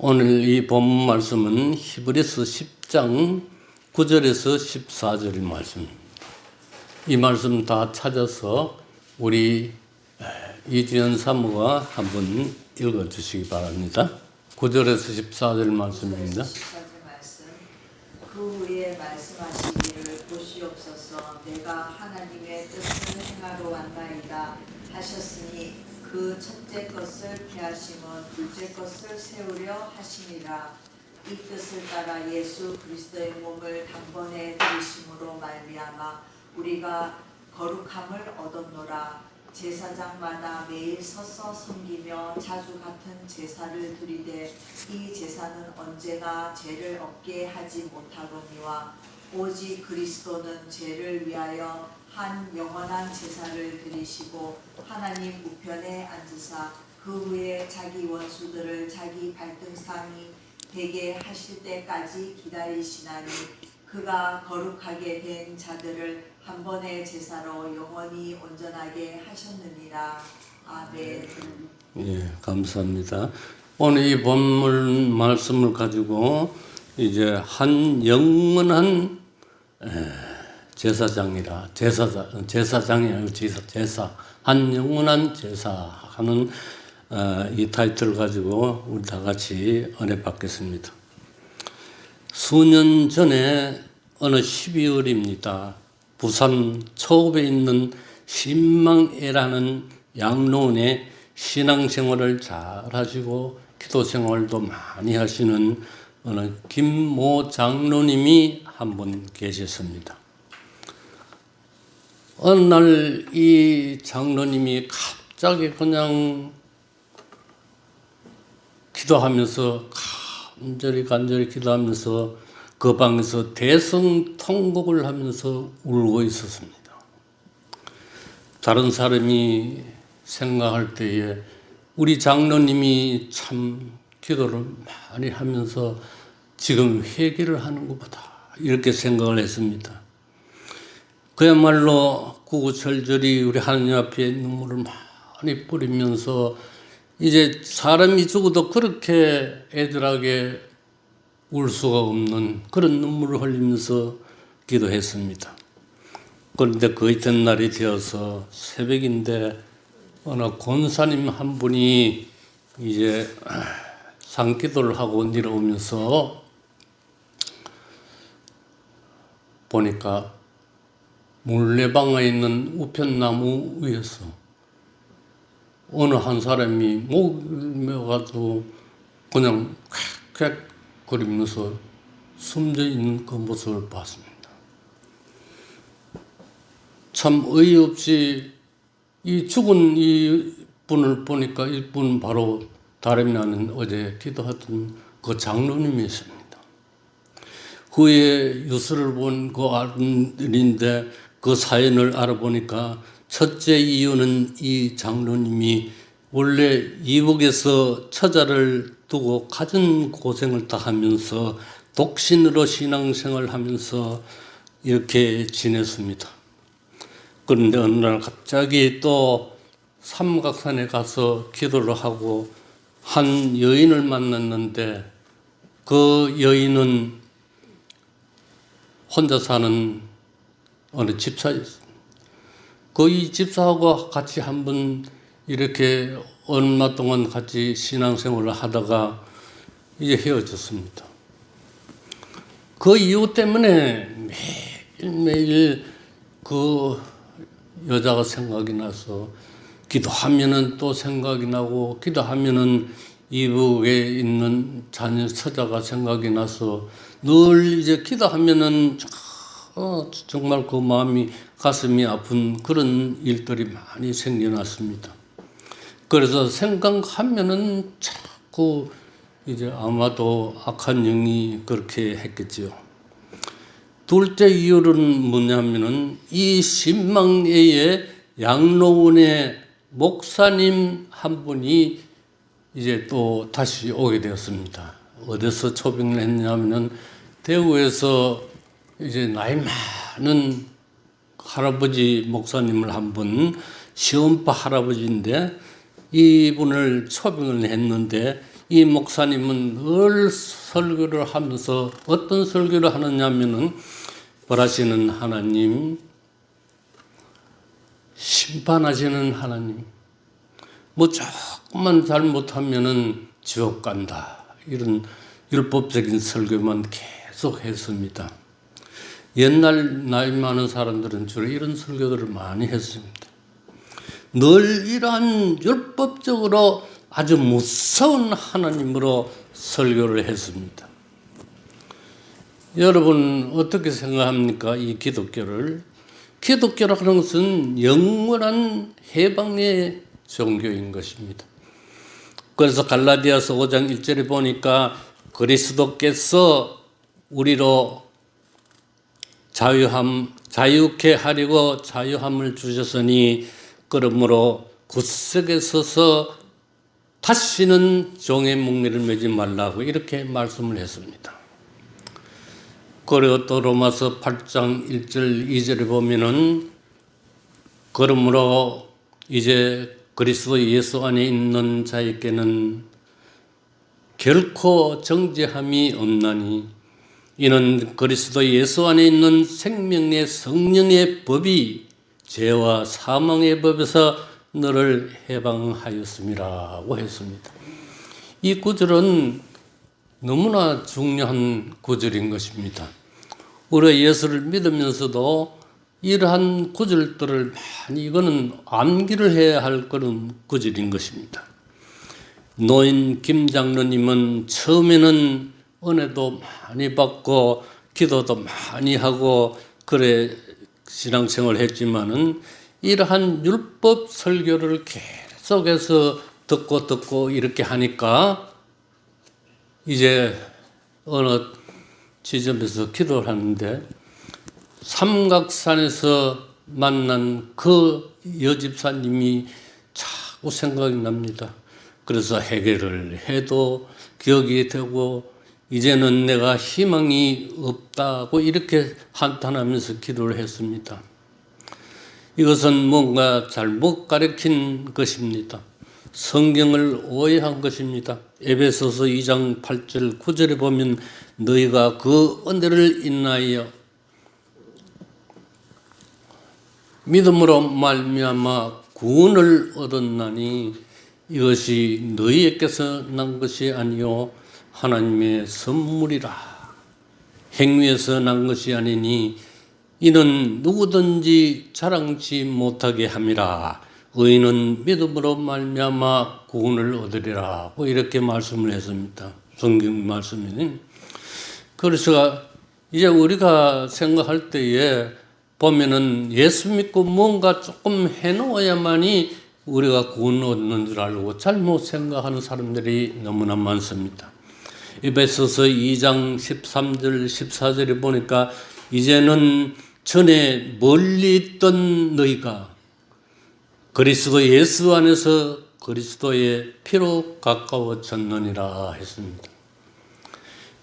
오늘 이 본문 말씀은 히브리서 10장 9절에서 14절의 말씀입니다. 이 말씀 다 찾아서 우리 이주연 사모가 한번 읽어주시기 바랍니다. 9절에서 14절 말씀입니다. 그 후에 말씀하시기를 보시옵소서 내가 하나님의 뜻을 행하러 왔나이다 하셨으니 그 첫째 것을 피하심은 둘째 것을 세우려 하심이라. 이 뜻을 따라 예수 그리스도의 몸을 단번에 들이심으로 말미암아 우리가 거룩함을 얻었노라. 제사장마다 매일 서서 섬기며 자주 같은 제사를 드리되 이 제사는 언제나 죄를 없게 하지 못하거니와 오직 그리스도는 죄를 위하여 한 영원한 제사를 드리시고 하나님 우편에 앉으사 그 후에 자기 원수들을 자기 발등상이 되게 하실 때까지 기다리시나니 그가 거룩하게 된 자들을 한 번의 제사로 영원히 온전하게 하셨느니라. 아멘. 예, 감사합니다. 오늘 이 본문 말씀을 가지고 이제 한 영원한 제사장이라 제사장이 아니고 제사 한 영원한 제사하는 이 타이틀을 가지고 우리 다 같이 은혜 받겠습니다. 수년 전에 어느 12월입니다. 부산 초읍에 있는 신망회라는 양로원에 신앙생활을 잘 하시고 기도생활도 많이 하시는 어느 김모 장로님이 한 분 계셨습니다. 어느 날 이 장로님이 갑자기 그냥 기도하면서 간절히 기도하면서 그 방에서 대성통곡을 하면서 울고 있었습니다. 다른 사람이 생각할 때에 우리 장로님이 참 기도를 많이 하면서 지금 회개를 하는 것보다 이렇게 생각을 했습니다. 그야말로 구구절절히 우리 하나님 앞에 눈물을 많이 뿌리면서 이제 사람이 죽어도 그렇게 애들하게 울 수가 없는 그런 눈물을 흘리면서 기도했습니다. 그런데 그 이튿날이 되어서 새벽인데 어느 권사님 한 분이 이제 상기도를 하고 내려오면서 보니까 물레방아에 있는 우편나무 위에서 어느 한 사람이 목을 메어가지고 그냥 쾌쾌 거리면서 숨져 있는 그 모습을 봤습니다. 참 어이없이 이 죽은 이 분을 보니까 이분 바로 다름이 아닌 어제 기도하던 그 장로님이었습니다. 후에 뉴스를 본 그 아들인데 그 사연을 알아보니까 첫째 이유는 이 장로님이 원래 이북에서 처자를 두고 갖은 고생을 다 하면서 독신으로 신앙생활을 하면서 이렇게 지냈습니다. 그런데 어느 날 갑자기 또 삼각산에 가서 기도를 하고 한 여인을 만났는데 그 여인은 혼자 사는 어느 집사였습니다. 그 집사하고 같이 한번 이렇게 얼마 동안 같이 신앙생활을 하다가 이제 헤어졌습니다. 그 이유 때문에 매일매일 그 여자가 생각이 나서 기도하면은 또 생각이 나고 기도하면은 이북에 있는 자녀 처자가 생각이 나서 늘 이제 기도하면은 정말 그 마음이 가슴이 아픈 그런 일들이 많이 생겨났습니다. 그래서 생각하면은 자꾸 이제 아마도 악한 영이 그렇게 했겠죠. 둘째 이유는 뭐냐면은 이 신망회의 양로원의 목사님 한 분이 이제 또 다시 오게 되었습니다. 어디서 초빙을 했냐면은 대구에서 이제 나이 많은 할아버지 목사님을 한 분, 시엄파 할아버지인데 이분을 초빙을 했는데 이 목사님은 늘 설교를 하면서 어떤 설교를 하느냐면은 벌하시는 하나님, 심판하시는 하나님, 뭐 조금만 잘못하면은 지옥 간다, 이런 율법적인 설교만 계속 했습니다. 옛날 나이 많은 사람들은 주로 이런 설교들을 많이 했습니다. 늘 이러한 율법적으로 아주 무서운 하나님으로 설교를 했습니다. 여러분 어떻게 생각합니까? 이 기독교를. 기독교라는 것은 영원한 해방의 종교인 것입니다. 그래서 갈라디아서 5장 1절에 보니까 그리스도께서 우리로 자유케 하려고 자유함을 주셨으니 그러므로 굳세게 서서 다시는 종의 묵매를 매지 말라고 이렇게 말씀을 했습니다. 그리고 또 로마서 8장 1절 2절에 보면은 그러므로 이제 그리스도 예수 안에 있는 자에게는 결코 정죄함이 없나니 이는 그리스도 예수 안에 있는 생명의 성령의 법이 죄와 사망의 법에서 너를 해방하였음이라고 했습니다. 이 구절은 너무나 중요한 구절인 것입니다. 우리가 예수를 믿으면서도 이러한 구절들을 많이 이거는 암기를 해야 할 그런 구절인 것입니다. 노인 김 장로님은 처음에는 은혜도 많이 받고 기도도 많이 하고 그래 신앙생활을 했지만은 이러한 율법 설교를 계속해서 듣고 이렇게 하니까 이제 어느 지점에서 기도를 하는데 삼각산에서 만난 그 여집사님이 자꾸 생각이 납니다. 그래서 해결을 해도 기억이 되고 이제는 내가 희망이 없다고 이렇게 한탄하면서 기도를 했습니다. 이것은 뭔가 잘못 가르친 것입니다. 성경을 오해한 것입니다. 에베소서 2장 8절 9절에 보면 너희가 그 은혜를 인하여 믿음으로 말미암아 구원을 얻었나니 이것이 너희에게서 난 것이 아니요 하나님의 선물이라. 행위에서 난 것이 아니니 이는 누구든지 자랑치 못하게 함이라. 의인은 믿음으로 말미암아 구원을 얻으리라고 이렇게 말씀을 했습니다. 성경 말씀이. 그래서 이제 우리가 생각할 때에 보면은 예수 믿고 뭔가 조금 해놓아야만이 우리가 구원 얻는 줄 알고 잘못 생각하는 사람들이 너무나 많습니다. 에베소서 2장 13절 14절에 보니까 이제는 전에 멀리 있던 너희가 그리스도 예수 안에서 그리스도의 피로 가까워졌느니라 했습니다.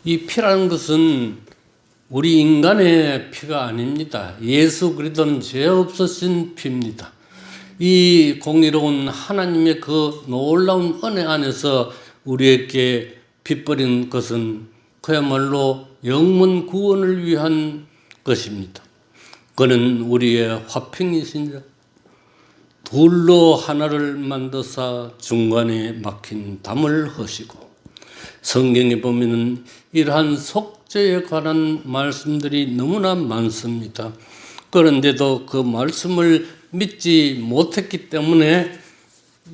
이 피라는 것은 우리 인간의 피가 아닙니다. 예수 그리스도는 죄 없으신 피입니다. 이 공의로운 하나님의 그 놀라운 은혜 안에서 우리에게 빚버린 것은 그야말로 영문 구원을 위한 것입니다. 그는 우리의 화평이시니라. 둘로 하나를 만드사 중간에 막힌 담을 허시고 성경에 보면은 이러한 속죄에 관한 말씀들이 너무나 많습니다. 그런데도 그 말씀을 믿지 못했기 때문에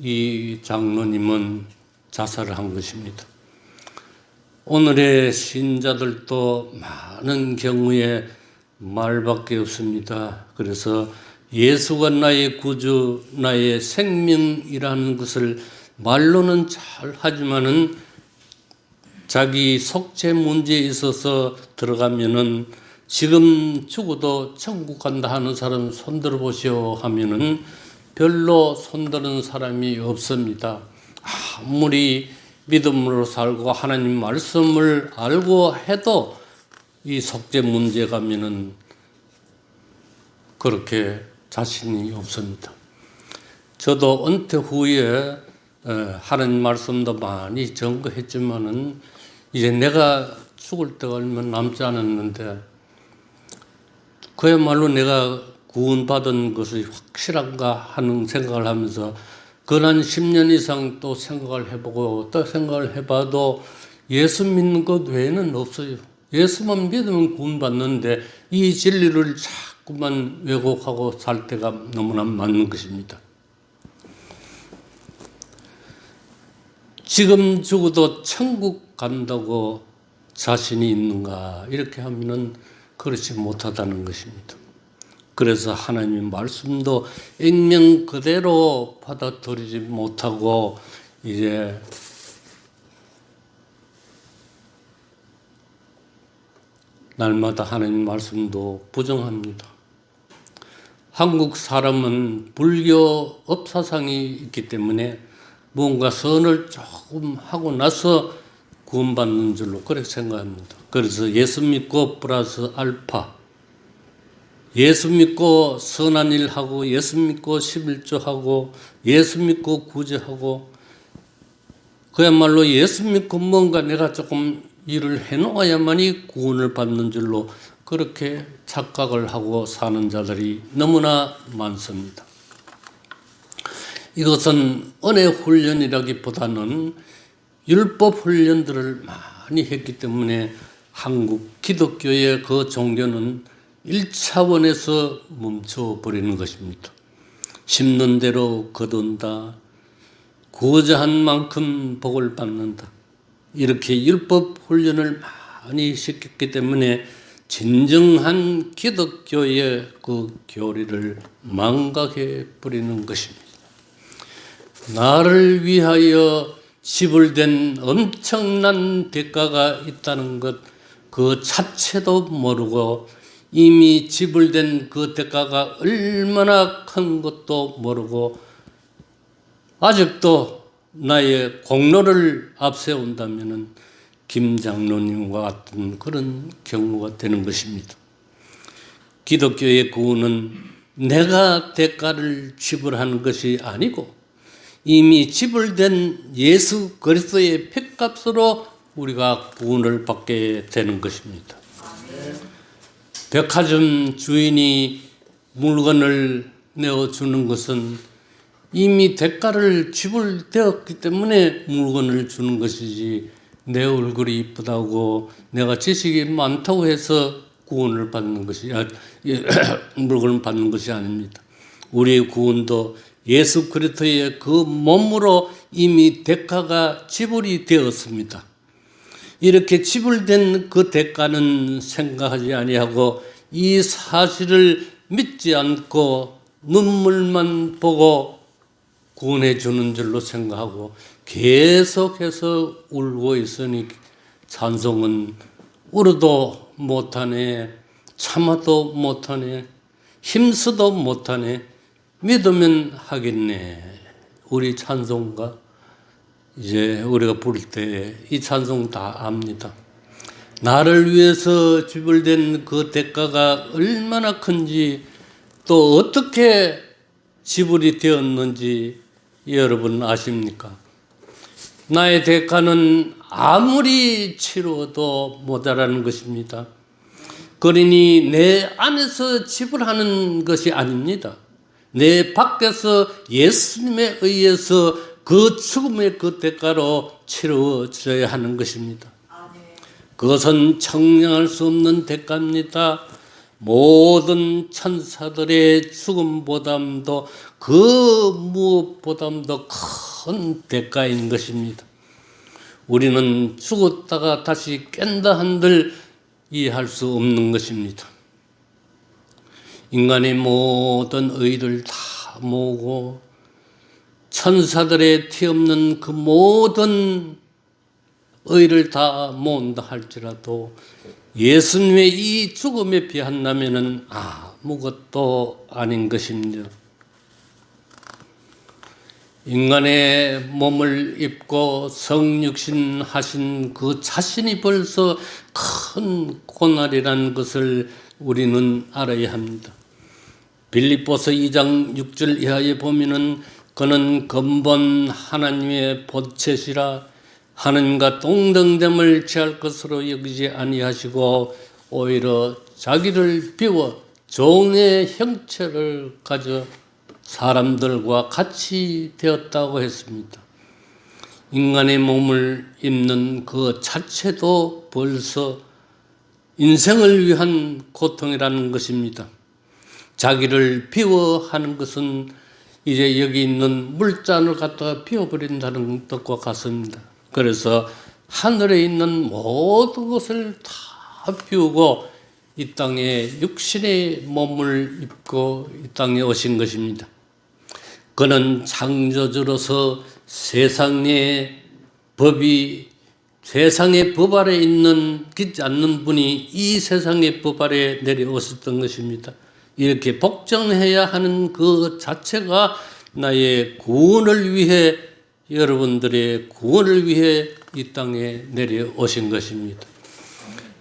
이 장로님은 자살을 한 것입니다. 오늘의 신자들도 많은 경우에 말밖에 없습니다. 그래서 예수가 나의 구주, 나의 생명이라는 것을 말로는 잘 하지만은 자기 속죄 문제에 있어서 들어가면은 지금 죽어도 천국 간다 하는 사람 손들어 보시오 하면은 별로 손드는 사람이 없습니다. 아무리 믿음으로 살고 하나님 말씀을 알고 해도 이 속죄 문제 가면은 그렇게 자신이 없습니다. 저도 은퇴 후에 하는 말씀도 많이 전거했지만은 이제 내가 죽을 때가 얼마 남지 않았는데 그야말로 내가 구원받은 것이 확실한가 하는 생각을 하면서 그난 10년 이상 또 생각을 해보고 또 생각을 해봐도 예수 믿는 것 외에는 없어요. 예수만 믿으면 구원받는데 이 진리를 자꾸만 왜곡하고 살 때가 너무나 많은 것입니다. 지금 죽어도 천국 간다고 자신이 있는가 이렇게 하면은 그렇지 못하다는 것입니다. 그래서 하나님의 말씀도 액면 그대로 받아들이지 못하고 이제 날마다 하나님 말씀도 부정합니다. 한국 사람은 불교 업사상이 있기 때문에 뭔가 선을 조금 하고 나서 구원받는 줄로 그렇게 생각합니다. 그래서 예수 믿고 플러스 알파, 예수 믿고 선한 일 하고, 예수 믿고 11조 하고, 예수 믿고 구제하고, 그야말로 예수 믿고 뭔가 내가 조금 일을 해놓아야만이 구원을 받는 줄로 그렇게 착각을 하고 사는 자들이 너무나 많습니다. 이것은 은혜 훈련이라기보다는 율법 훈련들을 많이 했기 때문에 한국 기독교의 그 종교는 1차원에서 멈춰버리는 것입니다. 심는 대로 거둔다. 구제한 만큼 복을 받는다. 이렇게 율법 훈련을 많이 시켰기 때문에 진정한 기독교의 그 교리를 망각해 버리는 것입니다. 나를 위하여 지불된 엄청난 대가가 있다는 것 그 자체도 모르고 이미 지불된 그 대가가 얼마나 큰 것도 모르고 아직도 나의 공로를 앞세운다면 김 장로님과 같은 그런 경우가 되는 것입니다. 기독교의 구원은 내가 대가를 지불하는 것이 아니고 이미 지불된 예수 그리스도의 핏값으로 우리가 구원을 받게 되는 것입니다. 백화점 주인이 물건을 내어주는 것은 이미 대가를 지불되었기 때문에 물건을 주는 것이지 내 얼굴이 이쁘다고 내가 지식이 많다고 해서 구원을 받는 것이 물건을 받는 것이 아닙니다. 우리의 구원도 예수 그리스도의 그 몸으로 이미 대가가 지불이 되었습니다. 이렇게 지불된 그 대가는 생각하지 아니하고 이 사실을 믿지 않고 눈물만 보고 구원해 주는 줄로 생각하고 계속해서 울고 있으니 찬송은 울어도 못하네, 참아도 못하네, 힘쓰도 못하네, 믿으면 하겠네. 우리 찬송가 이제 우리가 부를 때 이 찬송 다 압니다. 나를 위해서 지불된 그 대가가 얼마나 큰지 또 어떻게 지불이 되었는지 여러분 아십니까? 나의 대가는 아무리 치루어도 모자라는 것입니다. 그러니 내 안에서 지불하는 것이 아닙니다. 내 밖에서 예수님에 의해서 그 죽음의 그 대가로 치루어져야 하는 것입니다. 그것은 청량할 수 없는 대가입니다. 모든 천사들의 죽음보담도 그 무엇보담도 큰 대가인 것입니다. 우리는 죽었다가 다시 깬다 한들 이해할 수 없는 것입니다. 인간의 모든 의를 다 모으고 천사들의 티 없는 그 모든 의를 다 모은다 할지라도 예수님의 이 죽음에 비한다면 아무것도 아닌 것입니다. 인간의 몸을 입고 성육신 하신 그 자신이 벌써 큰 고난이라는 것을 우리는 알아야 합니다. 빌립보서 2장 6절 이하에 보면은 그는 근본 하나님의 본체시라 하나님과 동등됨을 취할 것으로 여기지 아니하시고 오히려 자기를 비워 종의 형체를 가져 사람들과 같이 되었다고 했습니다. 인간의 몸을 입는 그 자체도 벌써 인생을 위한 고통이라는 것입니다. 자기를 비워하는 것은 이제 여기 있는 물잔을 갖다가 비워버린다는 뜻과 같습니다. 그래서 하늘에 있는 모든 것을 다 비우고 이 땅에 육신의 몸을 입고 이 땅에 오신 것입니다. 그는 창조주로서 세상의 법 아래 있지 않는 분이 이 세상의 법 아래 내려오셨던 것입니다. 이렇게 복종해야 하는 그 자체가 나의 구원을 위해, 여러분들의 구원을 위해 이 땅에 내려오신 것입니다.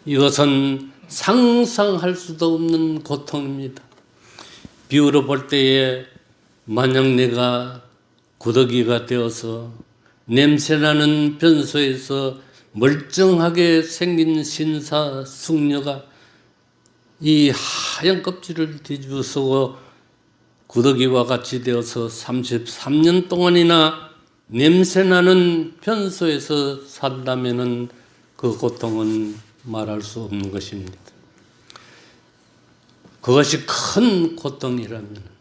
이것은 상상할 수도 없는 고통입니다. 비유로 볼 때에 만약 내가 구더기가 되어서 냄새나는 변소에서 멀쩡하게 생긴 신사숙녀가 이 하얀 껍질을 뒤집어 쓰고 구더기와 같이 되어서 33년 동안이나 냄새나는 변소에서 산다면은 그 고통은 말할 수 없는 것입니다. 그것이 큰 고통이라면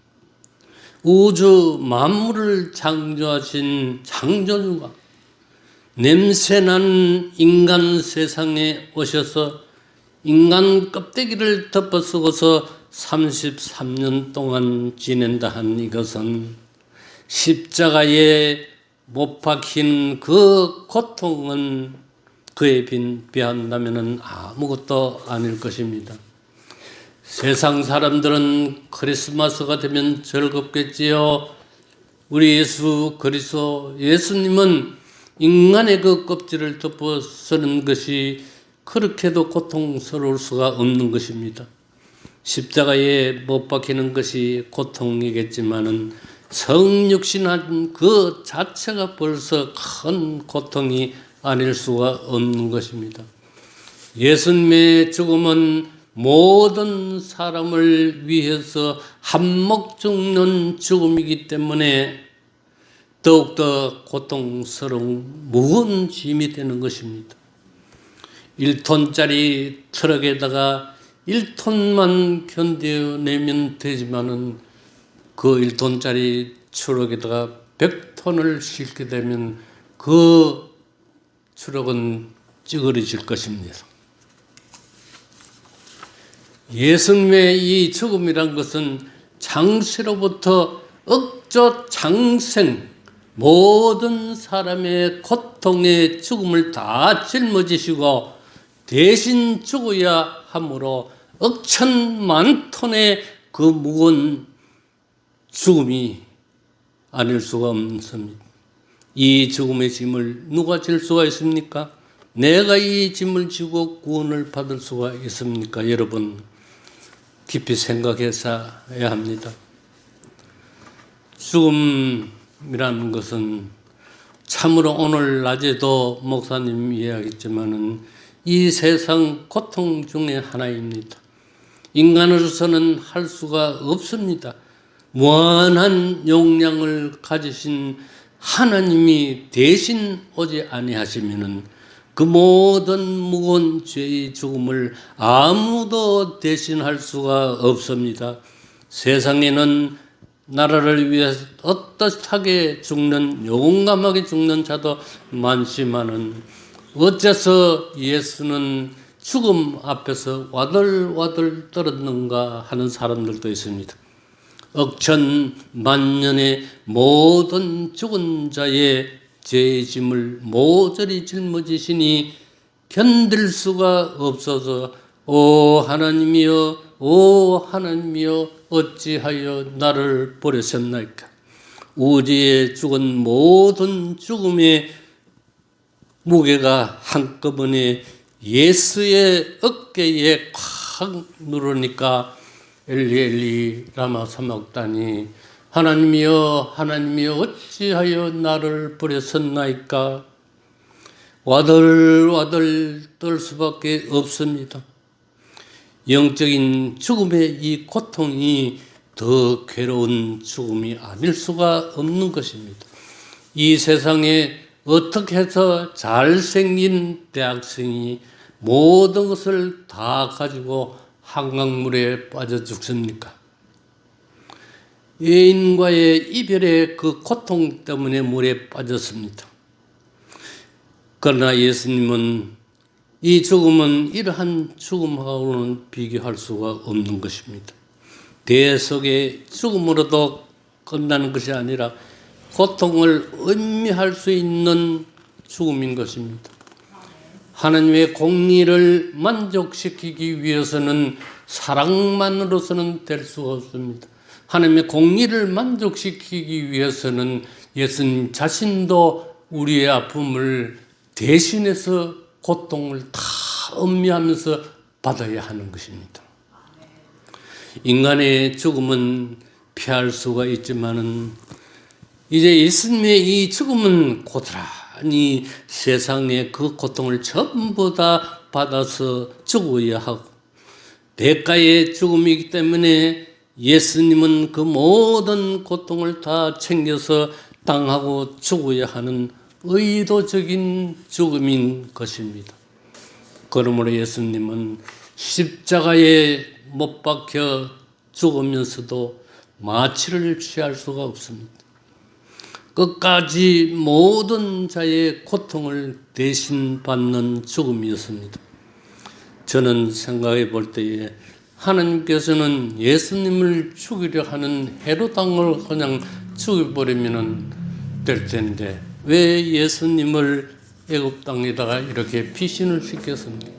우주 만물을 창조하신 창조주가 냄새나는 인간 세상에 오셔서 인간 껍데기를 덮어쓰고서 33년 동안 지낸다 한 이것은 십자가에 못 박힌 그 고통은 그에 비한다면 아무것도 아닐 것입니다. 세상 사람들은 크리스마스가 되면 즐겁겠지요. 우리 예수 그리스도 예수님은 인간의 그 껍질을 덮어 쓰는 것이 그렇게도 고통스러울 수가 없는 것입니다. 십자가에 못 박히는 것이 고통이겠지만은 성육신한 그 자체가 벌써 큰 고통이 아닐 수가 없는 것입니다. 예수님의 죽음은 모든 사람을 위해서 한몫 죽는 죽음이기 때문에 더욱더 고통스러운 무거운 짐이 되는 것입니다. 1톤짜리 트럭에다가 1톤만 견뎌내면 되지만은 그 1톤짜리 트럭에다가 100톤을 싣게 되면 그 트럭은 찌그러질 것입니다. 예수님의 이 죽음이란 것은 장세로부터 억조 장생, 모든 사람의 고통의 죽음을 다 짊어지시고 대신 죽어야 하므로 억천만 톤의 그 무거운 죽음이 아닐 수가 없습니다. 이 죽음의 짐을 누가 질 수가 있습니까? 내가 이 짐을 지고 구원을 받을 수가 있습니까? 여러분 깊이 생각해서 해야 합니다. 죽음이라는 것은 참으로 오늘 낮에도 목사님 이야기했지만은 이 세상 고통 중에 하나입니다. 인간으로서는 할 수가 없습니다. 무한한 용량을 가지신 하나님이 대신 오지 아니하시면은 그 모든 무거운 죄의 죽음을 아무도 대신할 수가 없습니다. 세상에는 나라를 위해서 떳떳하게 죽는, 용감하게 죽는 자도 많지만은 어째서 예수는 죽음 앞에서 와들와들 떨었는가 하는 사람들도 있습니다. 억천만년의 모든 죽은 자의 죄의 짐을 모조리 짊어지시니 견딜 수가 없어서 오 하나님이여 오 하나님이여 어찌하여 나를 버리셨나이까. 우리의 죽은 모든 죽음의 무게가 한꺼번에 예수의 어깨에 콱 누르니까 엘리 엘리 라마 사막다니 하나님이여 하나님이여 어찌하여 나를 버렸었나이까. 와들와들 떨 수밖에 없습니다. 영적인 죽음의 이 고통이 더 괴로운 죽음이 아닐 수가 없는 것입니다. 이 세상에 어떻게 해서 잘생긴 대학생이 모든 것을 다 가지고 한강물에 빠져 죽습니까? 애인과의 이별의 그 고통 때문에 물에 빠졌습니다. 그러나 예수님은 이 죽음은 이러한 죽음하고는 비교할 수가 없는 것입니다. 대속의 죽음으로도 끝나는 것이 아니라 고통을 의미할 수 있는 죽음인 것입니다. 하나님의 공의를 만족시키기 위해서는 사랑만으로서는 될 수가 없습니다. 하나님의 공의를 만족시키기 위해서는 예수님 자신도 우리의 아픔을 대신해서 고통을 다 음미하면서 받아야 하는 것입니다. 인간의 죽음은 피할 수가 있지만은 이제 예수님의 이 죽음은 고스란히 세상의 그 고통을 전부 다 받아서 죽어야 하고 대가의 죽음이기 때문에 예수님은 그 모든 고통을 다 챙겨서 당하고 죽어야 하는 의도적인 죽음인 것입니다. 그러므로 예수님은 십자가에 못 박혀 죽으면서도 마취를 취할 수가 없습니다. 끝까지 모든 자의 고통을 대신 받는 죽음이었습니다. 저는 생각해 볼 때에 하나님께서는 예수님을 죽이려 하는 헤롯 왕을 그냥 죽여버리면 될 텐데 왜 예수님을 애굽 땅에다가 이렇게 피신을 시켰습니까?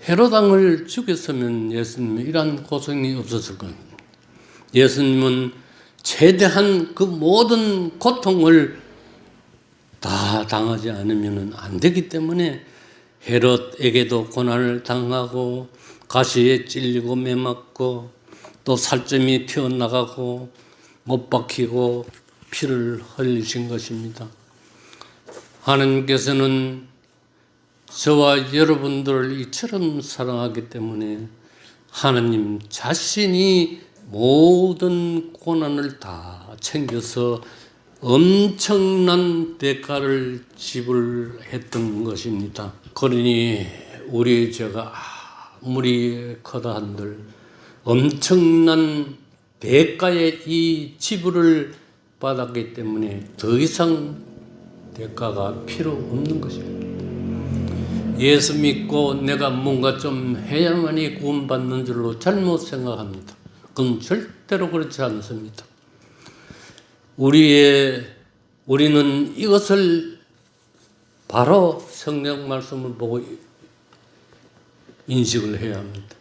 헤롯 왕을 죽였으면 예수님은 이러한 고생이 없었을 겁니다. 예수님은 최대한 그 모든 고통을 다 당하지 않으면 안 되기 때문에 헤롯에게도 고난을 당하고 가시에 찔리고 매맞고 또 살점이 튀어나가고 못 박히고 피를 흘리신 것입니다. 하나님께서는 저와 여러분들을 이처럼 사랑하기 때문에 하나님 자신이 모든 고난을 다 챙겨서 엄청난 대가를 지불했던 것입니다. 그러니 우리 죄가 아무리 크다 한들 엄청난 대가의 이 지불을 받았기 때문에 더 이상 대가가 필요 없는 것입니다. 예수 믿고 내가 뭔가 좀 해야만이 구원받는 줄로 잘못 생각합니다. 그건 절대로 그렇지 않습니다. 우리는 이것을 바로 성경 말씀을 보고 인식을 해야 합니다.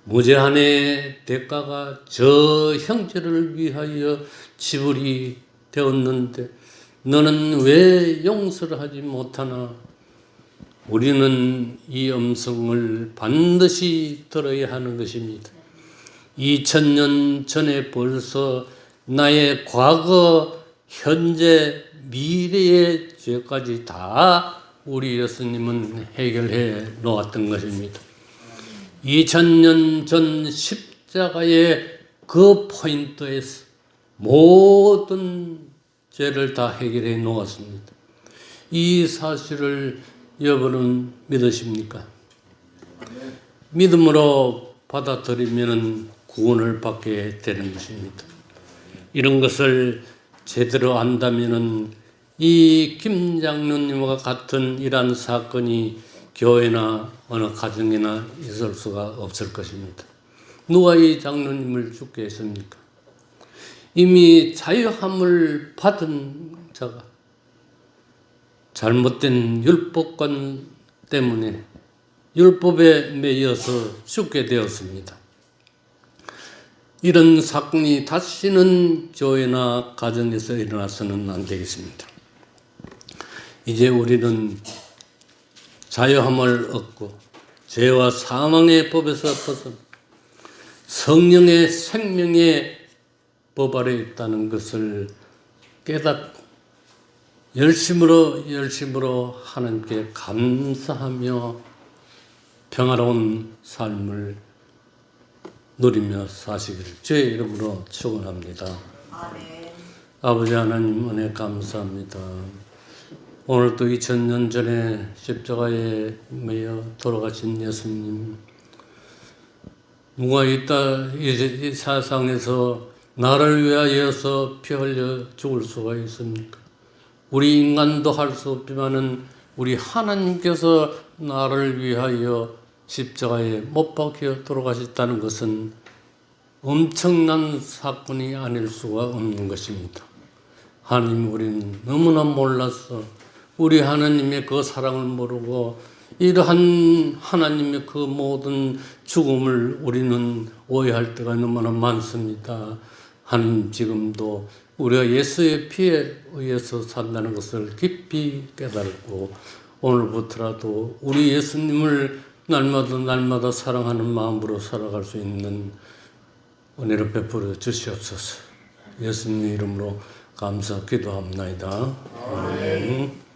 무제한의 대가가 저 형제를 위하여 지불이 되었는데 너는 왜 용서를 하지 못하나? 우리는 이 음성을 반드시 들어야 하는 것입니다. 2000년 전에 벌써 나의 과거, 현재, 미래의 죄까지 다 우리 예수님은 해결해 놓았던 것입니다. 2000년 전 십자가의 그 포인트에서 모든 죄를 다 해결해 놓았습니다. 이 사실을 여러분은 믿으십니까? 믿음으로 받아들이면 구원을 받게 되는 것입니다. 이런 것을 제대로 안다면 이 김 장로님과 같은 이러한 사건이 교회나 어느 가정이나 있을 수가 없을 것입니다. 누가 이 장로님을 죽게 했습니까? 이미 자유함을 받은 자가 잘못된 율법관 때문에 율법에 매여서 죽게 되었습니다. 이런 사건이 다시는 교회나 가정에서 일어나서는 안 되겠습니다. 이제 우리는 자유함을 얻고 죄와 사망의 법에서 벗어 성령의 생명의 법 아래 있다는 것을 깨닫고 열심으로 하나님께 감사하며 평화로운 삶을 누리며 사시기를 주의 이름으로 축원합니다. 아멘. 아버지 하나님 은혜 감사합니다. 오늘도 2000년 전에 십자가에 매여 돌아가신 예수님, 누가 이 세상에서 나를 위하여서 피 흘려 죽을 수가 있습니까? 우리 인간도 할 수 없지만은 우리 하나님께서 나를 위하여 십자가에 못 박혀 돌아가셨다는 것은 엄청난 사건이 아닐 수가 없는 것입니다. 하나님, 우리는 너무나 몰라서 우리 하나님의 그 사랑을 모르고 이러한 하나님의 그 모든 죽음을 우리는 오해할 때가 너무나 많습니다. 하나님, 지금도 우리가 예수의 피에 의해서 산다는 것을 깊이 깨달고 오늘부터라도 우리 예수님을 날마다 사랑하는 마음으로 살아갈 수 있는 은혜를 베풀어 주시옵소서. 예수님 이름으로 감사 기도합니다. 아멘.